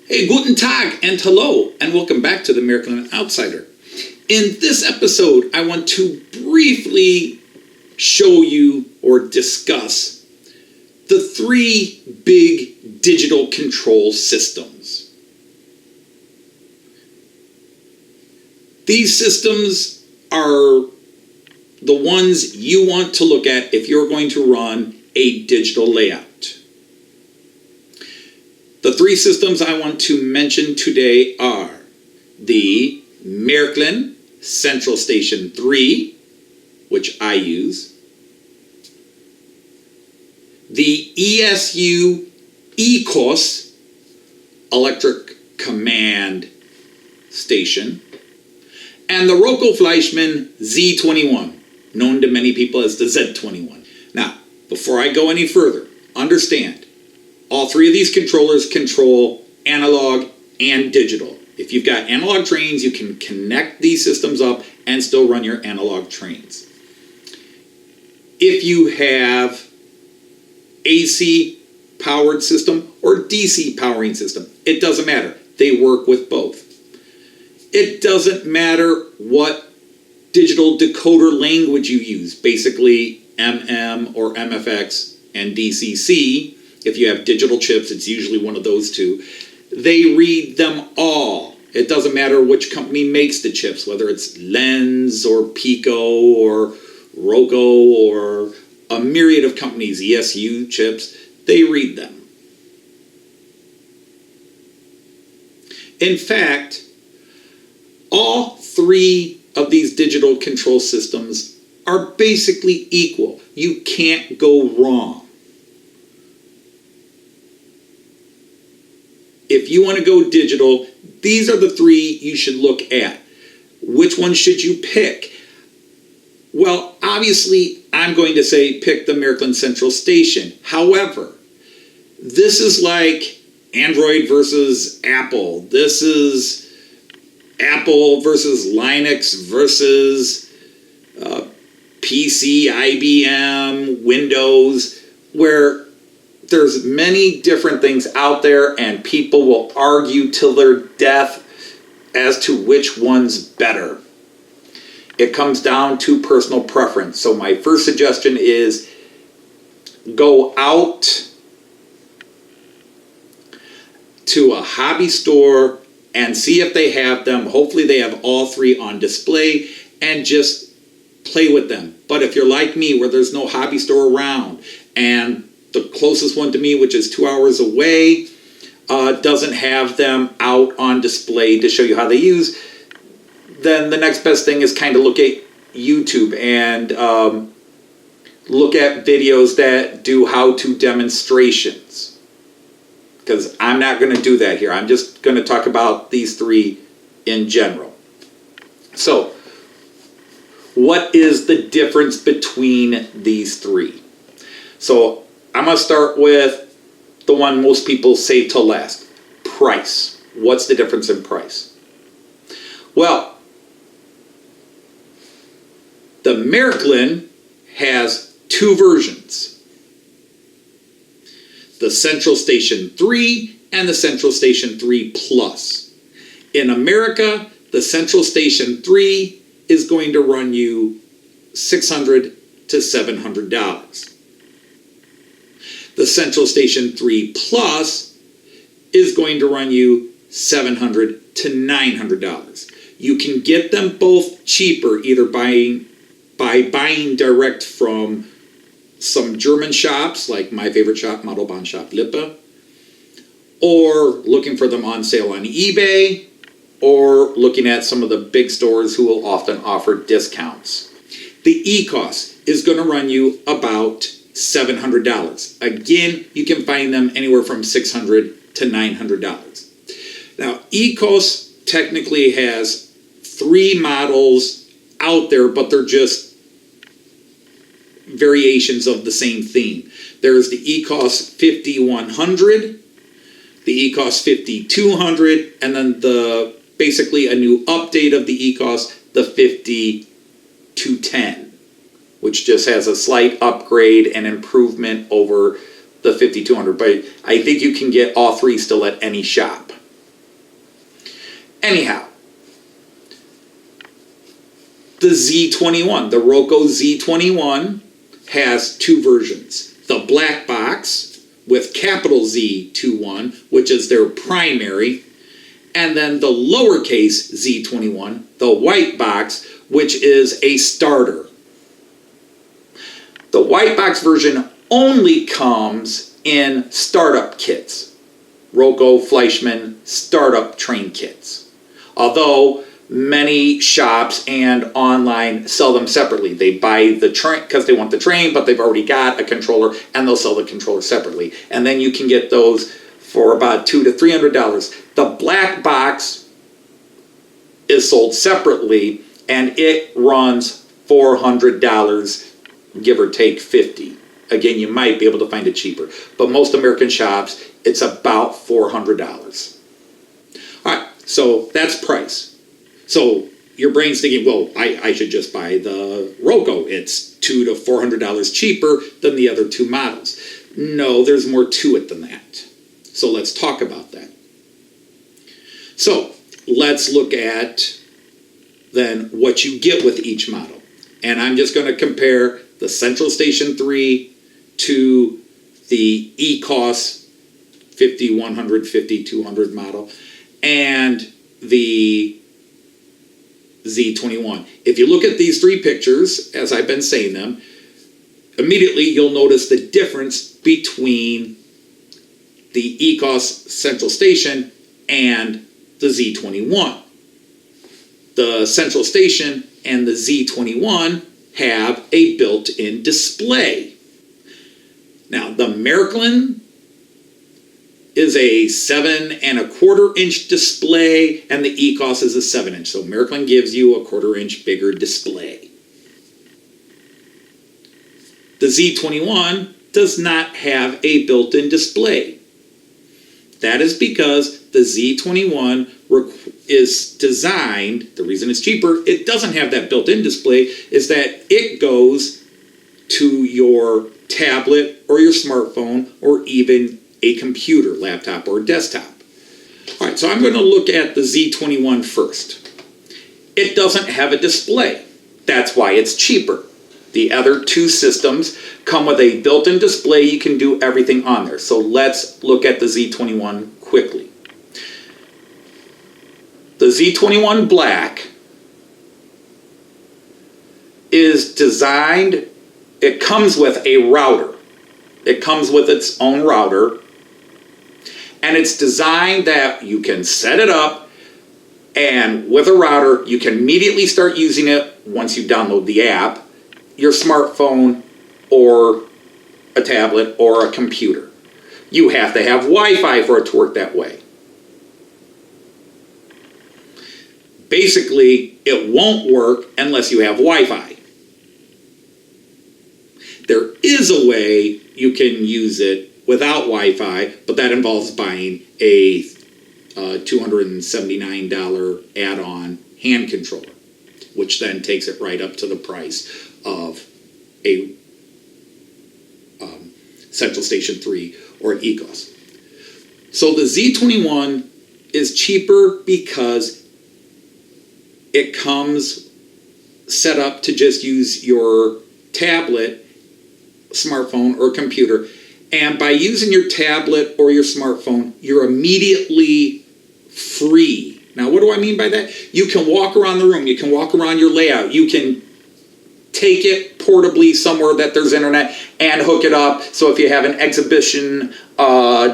Hey, guten Tag and hello, and welcome back to the Märklin Outsider. In this episode, I want to briefly show you or discuss the three big digital control systems. These systems are the ones you want to look at if you're going to run a digital layout. The three systems I want to mention today are the Märklin Central Station 3, which I use, the ESU ECoS Electronic Command Station, and the Roco Fleischmann Z21, known to many people as the Z21. Now, before I go any further, understand, all three of these controllers control analog and digital. If you've got analog trains, you can connect these systems up and still run your analog trains. If you have AC powered system or DC powering system, it doesn't matter. They work with both. It doesn't matter what digital decoder language you use, basically MM or MFX and DCC. If you have digital chips, it's usually one of those two. They read them all. It doesn't matter which company makes the chips, whether it's Lens or Pico or Roco or a myriad of companies, ESU chips, they read them. In fact, all three of these digital control systems are basically equal. You can't go wrong. If you want to go digital, these are the three you should look at. Which one should you pick? Well, obviously, I'm going to say pick the Märklin Central Station. However, this is like Android versus Apple. This is Apple versus Linux versus PC, IBM, Windows, where there's many different things out there and people will argue till their death as to which one's better. It comes down to personal preference. So my first suggestion is go out to a hobby store and see if they have them. Hopefully they have all three on display and just play with them. But if you're like me where there's no hobby store around and the closest one to me, which is 2 hours away, doesn't have them out on display to show you how they use, then the next best thing is kind of look at YouTube and look at videos that do how-to demonstrations. Because I'm not going to do that here. I'm just going to talk about these three in general. So, what is the difference between these three? So, I'm going to start with the one most people save till last. Price. What's the difference in price? Well, the Märklin has two versions. The Central Station 3 and the Central Station 3 Plus. In America, the Central Station 3 is going to run you $600 to $700. The Central Station 3 Plus is going to run you $700 to $900. You can get them both cheaper either by buying direct from some German shops, like my favorite shop, Modelbahn Shop Lippe, or looking for them on sale on eBay, or looking at some of the big stores who will often offer discounts. The ECoS is going to run you about $700. Again, you can find them anywhere from $600 to $900. Now, ECoS technically has three models out there, but they're just variations of the same theme. There's the ECoS 5100, the ECoS 5200, and then basically a new update of the ECoS, the 5210. Which just has a slight upgrade and improvement over the 5200. But I think you can get all three still at any shop. Anyhow, the Z21, the Roco Z21 has two versions. The black box with capital Z21, which is their primary, and then the lowercase Z21, the white box, which is a starter. The white box version only comes in startup kits. Roco, Fleischmann startup train kits. Although many shops and online sell them separately. They buy the train because they want the train, but they've already got a controller, and they'll sell the controller separately. And then you can get those for about $200 to $300. The black box is sold separately, and it runs $400, give or take 50. Again, you might be able to find it cheaper, but most American shops, it's about $400. All right, so that's price. So your brain's thinking, well, I should just buy the Roco. It's $200 to $400 cheaper than the other two models. No, there's more to it than that. So let's talk about that. So let's look at then what you get with each model. And I'm just going to compare the Central Station 3 to the ECoS 5100, 5200 model and the Z21. If you look at these three pictures, as I've been saying them, immediately you'll notice the difference between the ECoS Central Station and the Z21. The Central Station and the Z21 have a built-in display. Now, the Märklin is a 7¼ inch display, and the ECoS is a 7-inch. So Märklin gives you a 1/4 inch bigger display. The Z21 does not have a built-in display. That is because the Z21 is designed, the reason it's cheaper, it doesn't have that built-in display, is that it goes to your tablet or your smartphone or even a computer, laptop, or desktop. All right, so I'm going to look at the Z21 first. It doesn't have a display. That's why it's cheaper. The other two systems come with a built-in display. You can do everything on there. So let's look at the Z21 quickly. The Z21 Black is designed, it comes with a router. It comes with its own router. And it's designed that you can set it up, and with a router, you can immediately start using it once you download the app, your smartphone, or a tablet, or a computer. You have to have Wi-Fi for it to work that way. Basically, it won't work unless you have Wi-Fi. There is a way you can use it without Wi-Fi, but that involves buying a $279 add-on hand controller, which then takes it right up to the price of a Central Station 3 or an ECoS. So the Z21 is cheaper because it comes set up to just use your tablet, smartphone, or computer. And by using your tablet or your smartphone, you're immediately free. Now, what do I mean by that? You can walk around the room. You can walk around your layout. You can take it portably somewhere that there's internet and hook it up. So if you have an exhibition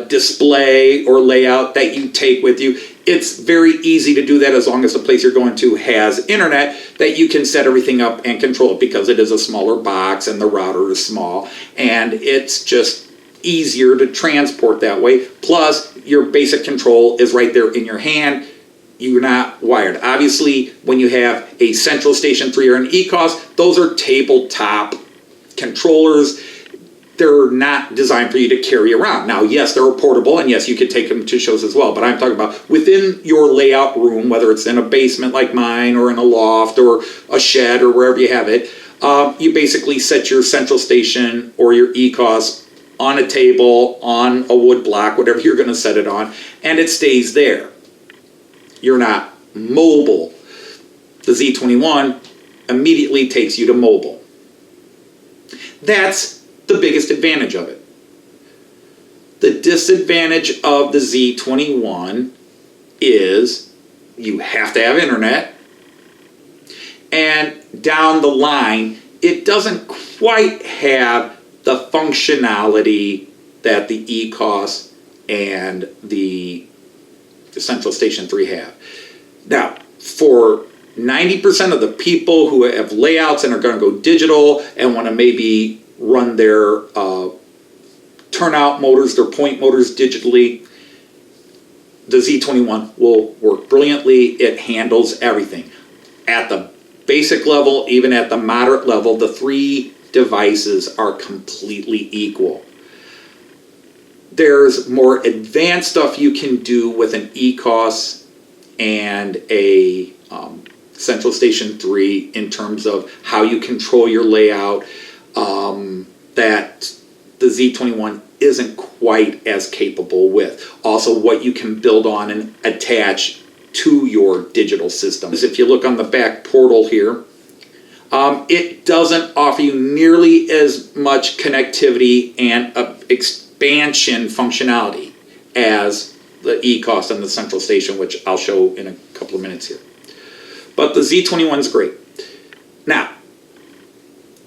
display or layout that you take with you, it's very easy to do that as long as the place you're going to has internet, that you can set everything up and control it because it is a smaller box and the router is small, and it's just easier to transport that way. Plus, your basic control is right there in your hand. You're not wired. Obviously, when you have a Central Station 3 or an ECoS, those are tabletop controllers. They're not designed for you to carry around. Now, yes, they're portable, and yes, you could take them to shows as well, but I'm talking about within your layout room, whether it's in a basement like mine or in a loft or a shed or wherever you have it, you basically set your Central Station or your ECoS on a table, on a wood block, whatever you're going to set it on, and it stays there. You're not mobile. The Z21 immediately takes you to mobile. That's the biggest advantage of it. The disadvantage of the Z21 is you have to have internet, and down the line, it doesn't quite have the functionality that the ECoS and the Central Station 3 have. Now, for 90% of the people who have layouts and are going to go digital and want to maybe run their turnout motors, their point motors digitally, the Z21 will work brilliantly. It handles everything. At the basic level, even at the moderate level, the three devices are completely equal. There's more advanced stuff you can do with an ECoS and a Central Station 3 in terms of how you control your layout, that the Z21 isn't quite as capable with. Also, what you can build on and attach to your digital system. If you look on the back portal here, it doesn't offer you nearly as much connectivity and expansion functionality as the ECoS and the Central Station, which I'll show in a couple of minutes here. But the Z21 is great. Now,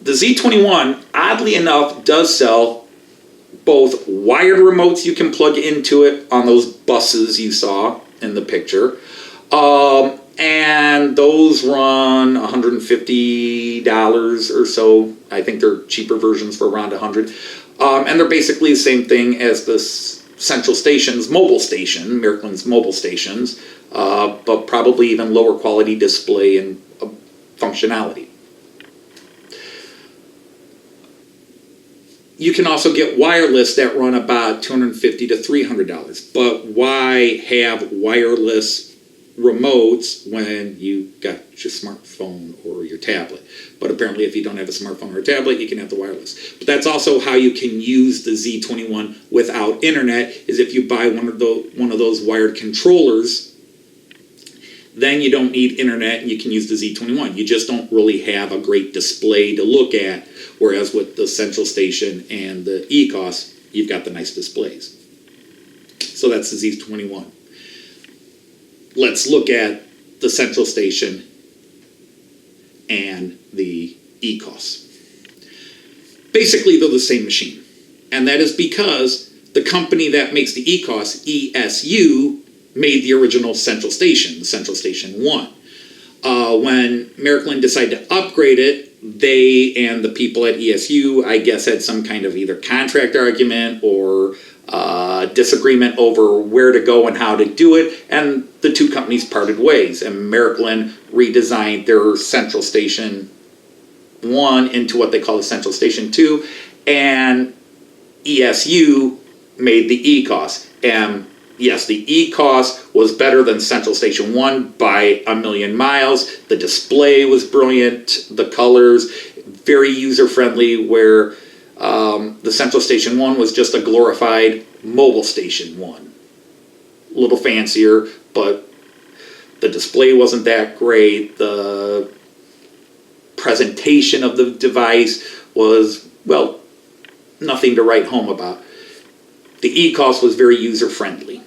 the Z21, oddly enough, does sell both wired remotes you can plug into it on those buses you saw in the picture, and those run $150 or so. I think they're cheaper versions for around $100, and they're basically the same thing as the Central Station's mobile station, Märklin's mobile stations, but probably even lower quality display and functionality. You can also get wireless that run about $250 to $300. But why have wireless remotes when you got your smartphone or your tablet? But apparently if you don't have a smartphone or a tablet, you can have the wireless. But that's also how you can use the Z21 without internet, is if you buy one of those wired controllers, then you don't need internet and you can use the Z21. You just don't really have a great display to look at, whereas with the Central Station and the ECoS, you've got the nice displays. So that's the Z21. Let's look at the Central Station and the ECoS. Basically, they're the same machine. And that is because the company that makes the ECoS, ESU, made the original Central Station, the Central Station 1. When Märklin decided to upgrade it, they and the people at ESU, I guess, had some kind of either contract argument or disagreement over where to go and how to do it, and the two companies parted ways, and Märklin redesigned their Central Station 1 into what they call the Central Station 2, and ESU made the ECoS. And yes, the ECoS was better than Central Station 1 by a million miles. The display was brilliant, the colors, very user-friendly, where the Central Station 1 was just a glorified mobile station 1. A little fancier, but the display wasn't that great. The presentation of the device was, well, nothing to write home about. The ECoS was very user-friendly.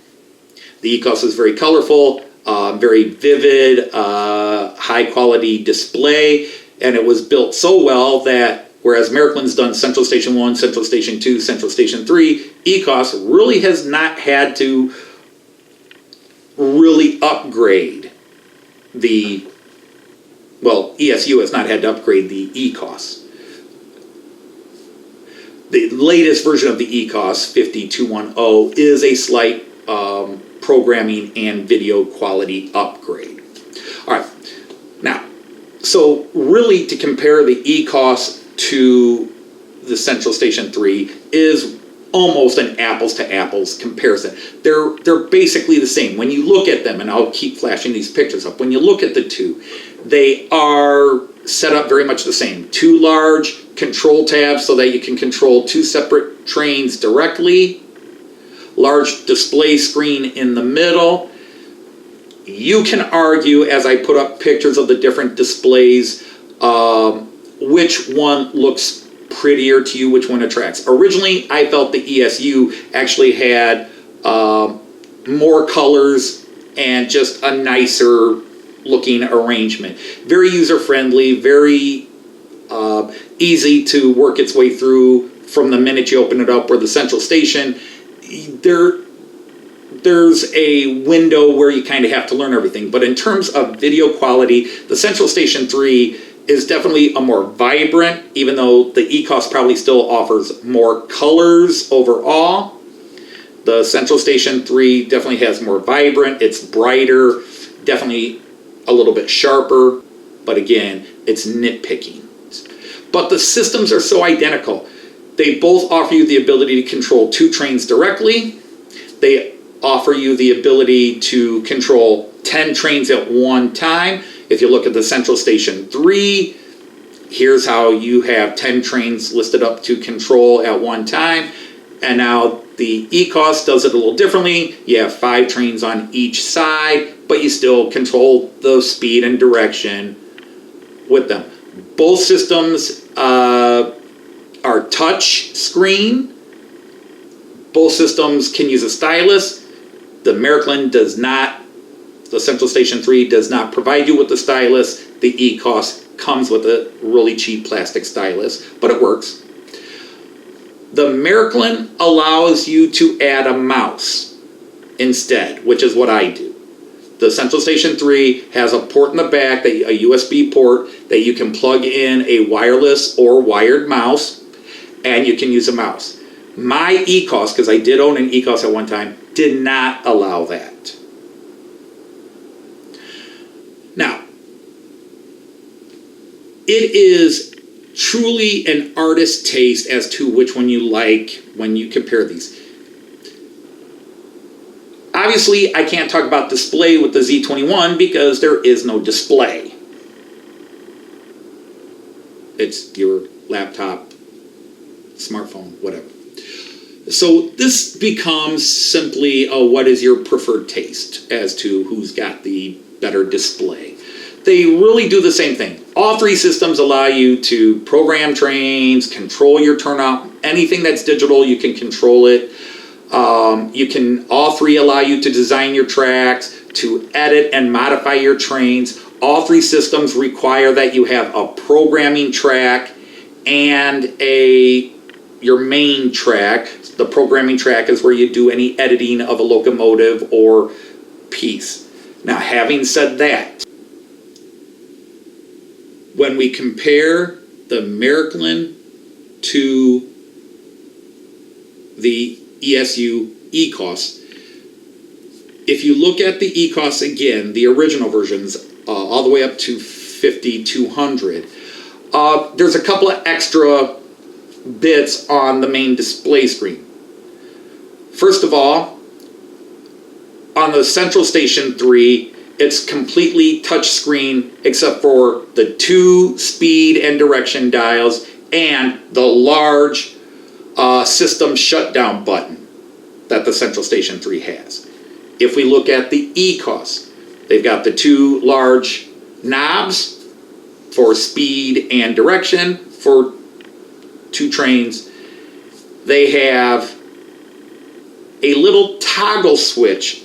The ECoS was very colorful, very vivid, high-quality display, and it was built so well that whereas Märklin's done Central Station 1, Central Station 2, Central Station 3, ECoS really has not had to really upgrade ESU has not had to upgrade the ECoS. The latest version of the ECoS, 5210, is a slight programming and video quality upgrade. All right, now, so really to compare the ECoS to the Central Station 3 is almost an apples to apples comparison. They're basically the same. When you look at them, and I'll keep flashing these pictures up, when you look at the two, they are set up very much the same. Two large control tabs so that you can control two separate trains directly, large display screen in the middle, You can argue, as I put up pictures of the different displays, which one looks prettier to you, which one attracts. Originally, I felt the ESU actually had more colors and just a nicer looking arrangement. Very user-friendly, very easy to work its way through from the minute you open it up, where the central station, there's a window where you kind of have to learn everything. But in terms of video quality, the Central Station 3 is definitely a more vibrant, even though the ECoS probably still offers more colors overall. The Central Station 3 definitely has more vibrant, it's brighter, definitely a little bit sharper, but again, it's nitpicking. But the systems are so identical. They both offer you the ability to control 2 trains directly. They offer you the ability to control 10 trains at one time. If you look at the Central Station 3, here's how you have 10 trains listed up to control at one time. And now the ECoS does it a little differently. You have 5 trains on each side, but you still control the speed and direction with them. Both systems are touch screen. Both systems can use a stylus. The Märklin does not, the Central Station 3 does not provide you with the stylus. The ECoS comes with a really cheap plastic stylus, but it works. The Märklin allows you to add a mouse instead, which is what I do. The Central Station 3 has a port in the back, a USB port, that you can plug in a wireless or wired mouse, and you can use a mouse. My ECoS, because I did own an ECoS at one time, did not allow that. Now, it is truly an artist's taste as to which one you like when you compare these. Obviously, I can't talk about display with the Z21 because there is no display. It's your laptop, smartphone, whatever. So this becomes simply a what is your preferred taste as to who's got the better display. They really do the same thing. All 3 systems allow you to program trains, control your turnout, anything that's digital, you can control it. All 3 allow you to design your tracks, to edit and modify your trains. All 3 systems require that you have a programming track and your main track. The programming track is where you do any editing of a locomotive or piece. Now, having said that, when we compare the Märklin to the ESU ECoS, if you look at the ECoS again, the original versions, all the way up to 5200, there's a couple of extra bits on the main display screen. First of all, on the Central Station 3, it's completely touchscreen except for the 2 speed and direction dials and the large system shutdown button that the Central Station 3 has. If we look at the ECoS, they've got the 2 large knobs for speed and direction for 2 trains. They have a little toggle switch,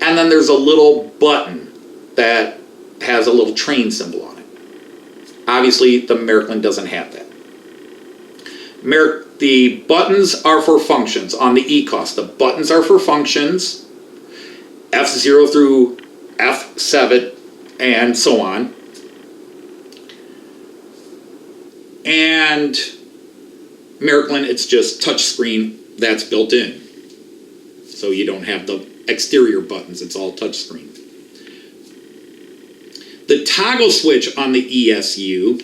and then there's a little button that has a little train symbol on it. Obviously, the Märklin doesn't have that. The buttons are for functions on the ECoS. The buttons are for functions, F0 through F7, and so on. And Märklin, it's just touchscreen that's built in. So you don't have the exterior buttons, it's all touchscreen. The toggle switch on the ESU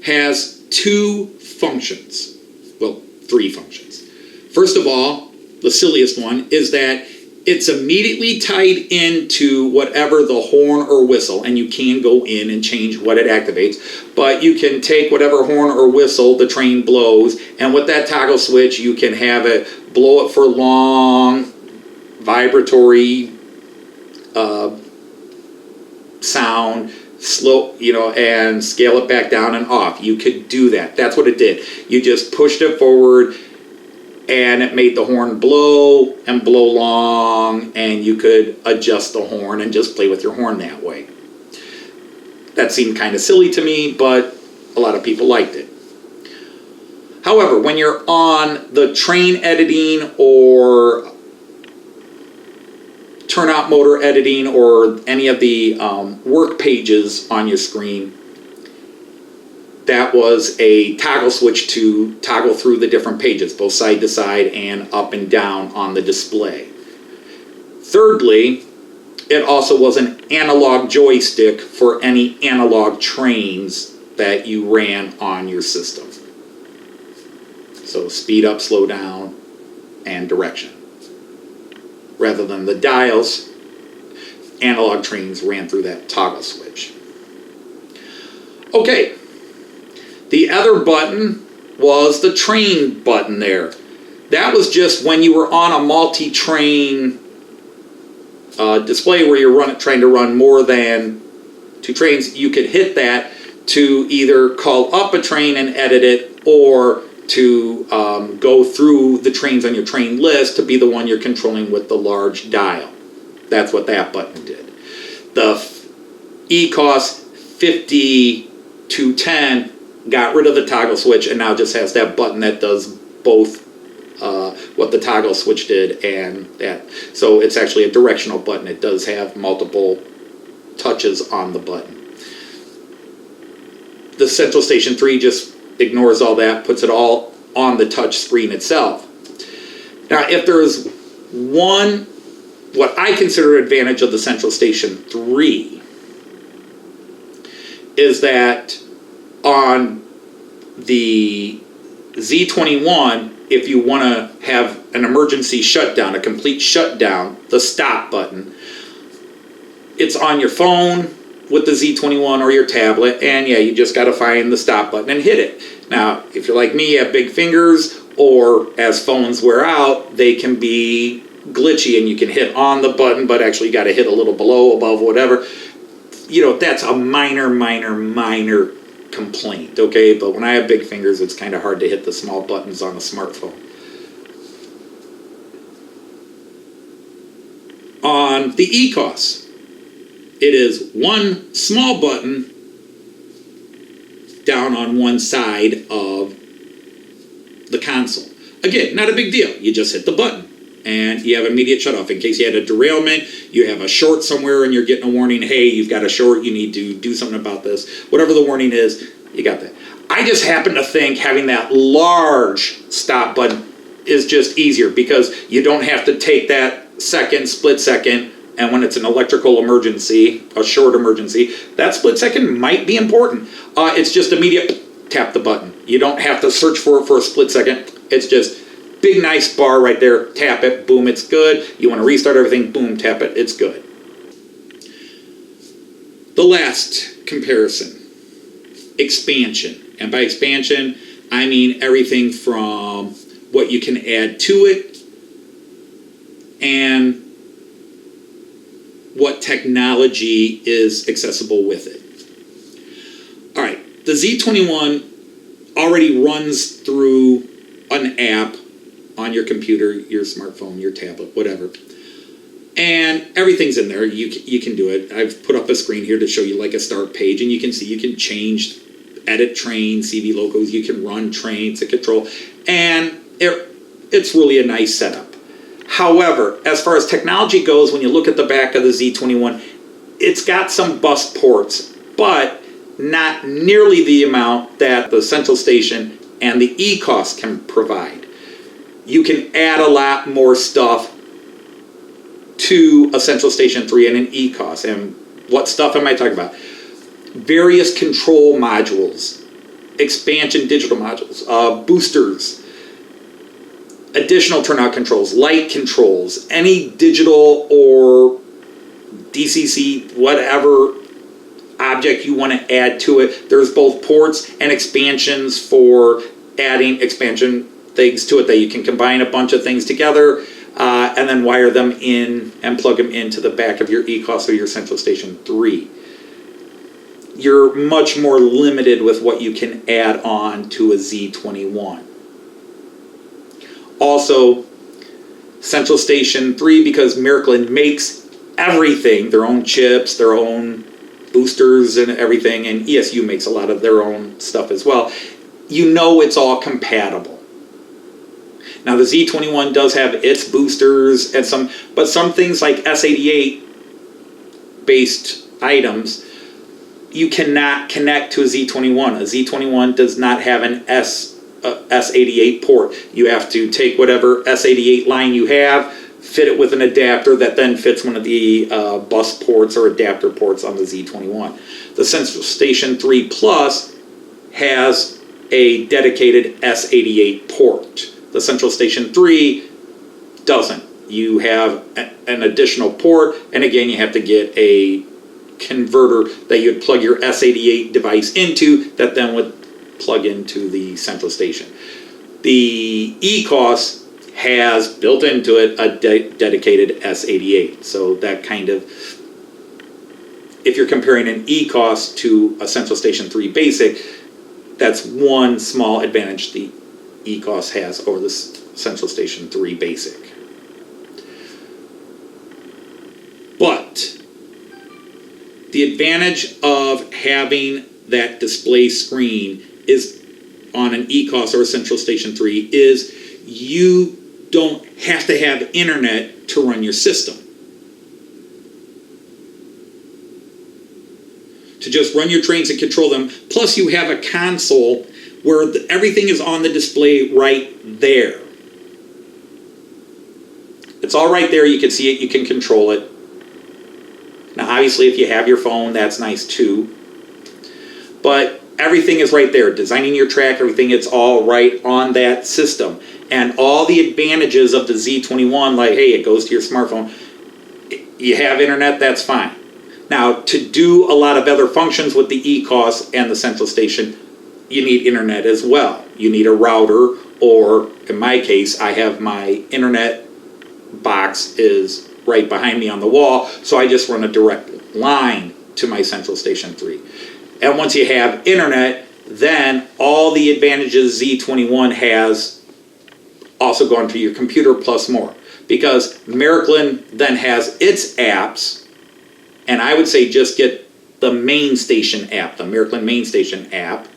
has 2 functions. Well, 3 functions. First of all, the silliest one is that it's immediately tied into whatever the horn or whistle, and you can go in and change what it activates, but you can take whatever horn or whistle the train blows, and with that toggle switch, you can have it blow it for long, vibratory sound, slow, and scale it back down and off. You could do that. That's what it did. You just pushed it forward and it made the horn blow and blow long, and you could adjust the horn and just play with your horn that way. That seemed kind of silly to me, but a lot of people liked it. However, when you're on the train editing or turnout motor editing or any of the work pages on your screen, that was a toggle switch to toggle through the different pages, both side to side and up and down on the display. Thirdly, it also was an analog joystick for any analog trains that you ran on your system. So speed up, slow down, and direction. Rather than the dials, analog trains ran through that toggle switch. Okay, the other button was the train button there. That was just when you were on a multi-train display where you're trying to run more than 2 trains. You could hit that to either call up a train and edit it, or to go through the trains on your train list to be the one you're controlling with the large dial. That's what that button did. The ECoS 5210 got rid of the toggle switch and now just has that button that does both what the toggle switch did and that. So it's actually a directional button. It does have multiple touches on the button. The Central Station 3 just ignores all that, puts it all on the touch screen itself. Now, if there's one, what I consider advantage of the Central Station 3 is that on the Z21, if you want to have an emergency shutdown, a complete shutdown, the stop button, it's on your phone with the Z21 or your tablet, and yeah, you just got to find the stop button and hit it. Now, if you're like me, you have big fingers, or as phones wear out, they can be glitchy and you can hit on the button, but actually you got to hit a little below, above, whatever. That's a minor complaint, okay? But when I have big fingers, it's kind of hard to hit the small buttons on a smartphone. On the ECoS, it is one small button down on one side of the console. Again, not a big deal. You just hit the button and you have immediate shutoff. In case you had a derailment, you have a short somewhere and you're getting a warning, hey, you've got a short, you need to do something about this. Whatever the warning is, you got that. I just happen to think having that large stop button is just easier because you don't have to take that split second, and when it's an electrical emergency, a short emergency, that split second might be important. It's just immediate, tap the button. You don't have to search for it for a split second. It's just big nice bar right there, tap it, boom, it's good. You want to restart everything, boom, tap it, it's good. The last comparison, expansion. And by expansion, I mean everything from what you can add to it and what technology is accessible with it. All right, the Z21 already runs through an app on your computer, your smartphone, your tablet, whatever. And everything's in there. You can do it. I've put up a screen here to show you like a start page, and you can see you can change, edit trains, CV logos, you can run trains to control, and it's really a nice setup. However, as far as technology goes, when you look at the back of the Z21, it's got some bus ports, but not nearly the amount that the Central Station and the ECoS can provide. You can add a lot more stuff to a Central Station 3 and an ECoS. And what stuff am I talking about? Various control modules, expansion digital modules, boosters, additional turnout controls, light controls, any digital or DCC, whatever object you want to add to it. There's both ports and expansions for adding expansion things to it that you can combine a bunch of things together, and then wire them in and plug them into the back of your ECoS or your Central Station 3. You're much more limited with what you can add on to a Z21. Also, Central Station 3, because Märklin makes everything, their own chips, their own boosters and everything, and ESU makes a lot of their own stuff as well, you know it's all compatible. Now the Z21 does have its boosters and but some things like S88 based items you cannot connect to a Z21. A Z21 does not have an S88 port. You have to take whatever S88 line you have, fit it with an adapter that then fits one of the bus ports or adapter ports on the Z21. The Central Station 3 Plus has a dedicated S88 port. The Central Station 3 doesn't. You have an additional port, and again, you have to get a converter that you'd plug your S88 device into that then would plug into the Central Station. The ECoS has built into it a dedicated S88. So that kind of, if you're comparing an ECoS to a Central Station 3 Basic, that's one small advantage the ECoS has over the Central Station 3 Basic. But the advantage of having that display screen is on an ECoS or a Central Station 3 is you don't have to have internet to run your system. To just run your trains and control them, plus you have a console where everything is on the display right there. It's all right there, you can see it, you can control it. Now obviously if you have your phone, that's nice too. But everything is right there. Designing your track, everything, it's all right on that system. And all the advantages of the Z21, like, hey, it goes to your smartphone. You have internet, that's fine. Now, to do a lot of other functions with the ECoS and the Central Station, you need internet as well. You need a router, or in my case, I have my internet box is right behind me on the wall, so I just run a direct line to my Central Station 3. And once you have internet, then all the advantages Z21 has also gone to your computer plus more. Because Märklin then has its apps, and I would say just get the main station app, the Märklin main station app.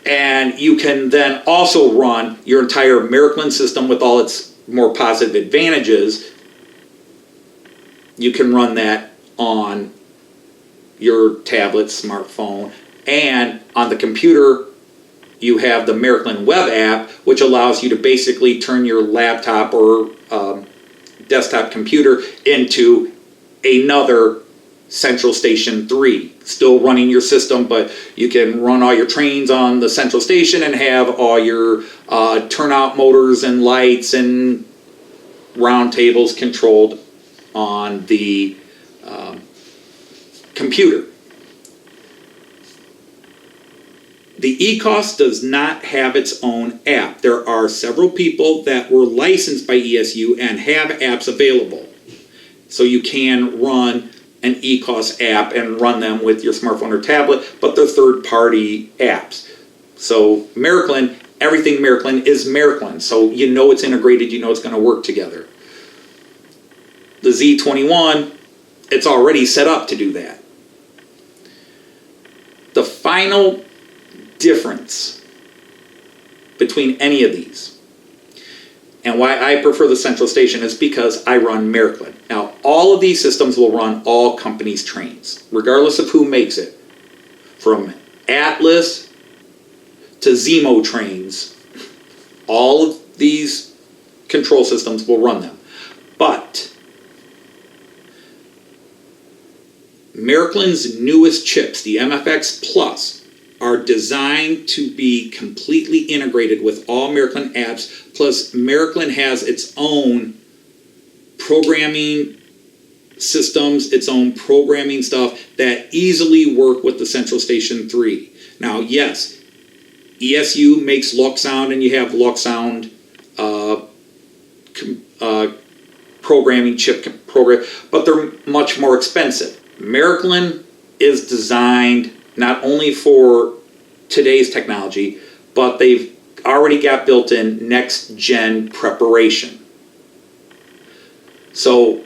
And you can then also run your entire Märklin system with all its more positive advantages. You can run that on your tablet, smartphone, and on the computer you have the Märklin web app, which allows you to basically turn your laptop or desktop computer into another Central Station 3. Still running your system, but you can run all your trains on the Central Station and have all your turnout motors and lights and round tables controlled on the computer. The ECoS does not have its own app. There are several people that were licensed by ESU and have apps available. So you can run an ECoS app and run them with your smartphone or tablet, but they're third-party apps. So Märklin, everything Märklin is Märklin. So you know it's integrated, you know it's going to work together. The Z21, it's already set up to do that. The final difference between any of these, and why I prefer the Central Station, is because I run Märklin. Now, all of these systems will run all companies' trains, regardless of who makes it. From Atlas to Zemo trains, all of these control systems will run them. But Märklin's newest chips, the MFX Plus, are designed to be completely integrated with all Märklin apps, plus Märklin has its own programming systems, its own programming stuff that easily work with the Central Station 3. Now, yes, ESU makes Luxound, and you have Luxound programming chip program, but they're much more expensive. Märklin is designed not only for today's technology, but they've already got built-in next-gen preparation. So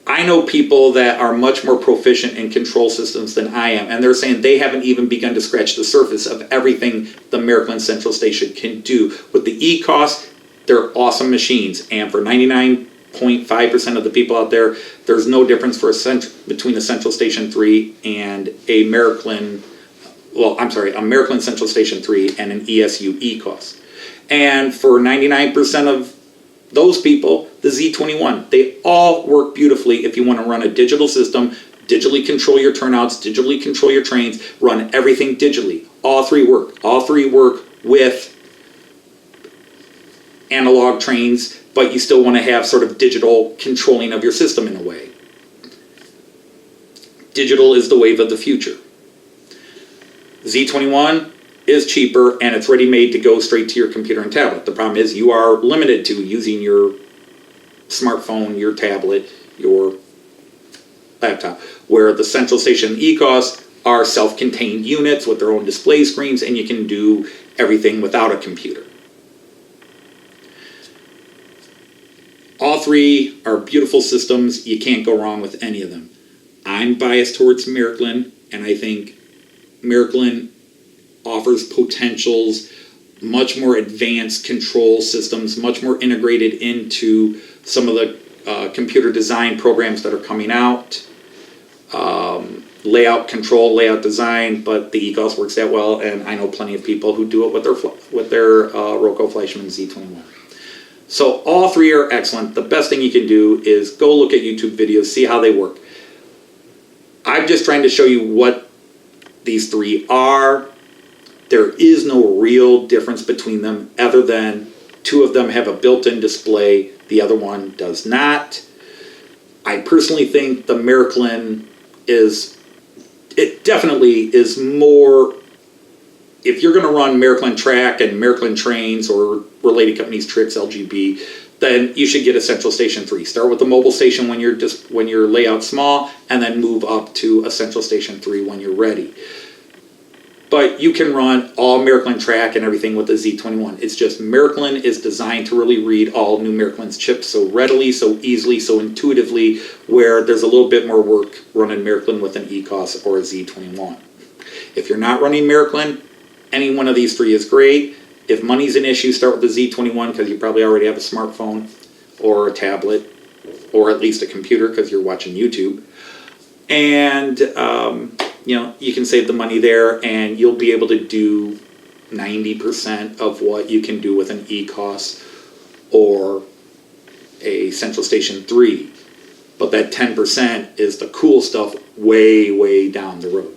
I know people that are much more proficient in control systems than I am, and they're saying they haven't even begun to scratch the surface of everything the Märklin Central Station can do. With the ECoS, they're awesome machines, and for 99.5% of the people out there, there's no difference between a Central Station 3 and a Märklin Central Station 3 and an ESU ECoS. And for 99% of those people, the Z21, they all work beautifully if you want to run a digital system, digitally control your turnouts, digitally control your trains, run everything digitally. All three work. All three work with analog trains, but you still want to have sort of digital controlling of your system in a way. Digital is the wave of the future. Z21 is cheaper and it's ready made to go straight to your computer and tablet. The problem is you are limited to using your smartphone, your tablet, your laptop, where the Central Station ECoS are self-contained units with their own display screens, and you can do everything without a computer. All three are beautiful systems. You can't go wrong with any of them. I'm biased towards Märklin, and I think Märklin offers potentials, much more advanced control systems, much more integrated into some of the computer design programs that are coming out. Layout control, layout design, but the ECoS works that well, and I know plenty of people who do it with their Roco Fleischmann Z21. So all three are excellent. The best thing you can do is go look at YouTube videos, see how they work. I'm just trying to show you what these three are. There is no real difference between them other than two of them have a built-in display, the other one does not. I personally think the Märklin definitely is more, if you're going to run Märklin Track and Märklin Trains or related companies, Trix, LGB, then you should get a Central Station 3. Start with the mobile station when you're layout small, and then move up to a Central Station 3 when you're ready. But you can run all Märklin Track and everything with the Z21. It's just Märklin is designed to really read all new Märklin's chips so readily, so easily, so intuitively, where there's a little bit more work running Märklin with an ECoS or a Z21. If you're not running Märklin, any one of these three is great. If money's an issue, start with the Z21 because you probably already have a smartphone or a tablet or at least a computer because you're watching YouTube. And you can save the money there, and you'll be able to do 90% of what you can do with an ECoS or a Central Station 3. But that 10% is the cool stuff way, way down the road.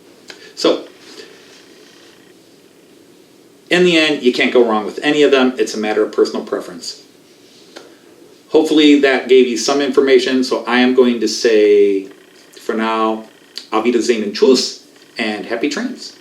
So, in the end, you can't go wrong with any of them. It's a matter of personal preference. Hopefully that gave you some information, so I am going to say, for now, Auf Wiedersehen and Tschüss, and happy trains.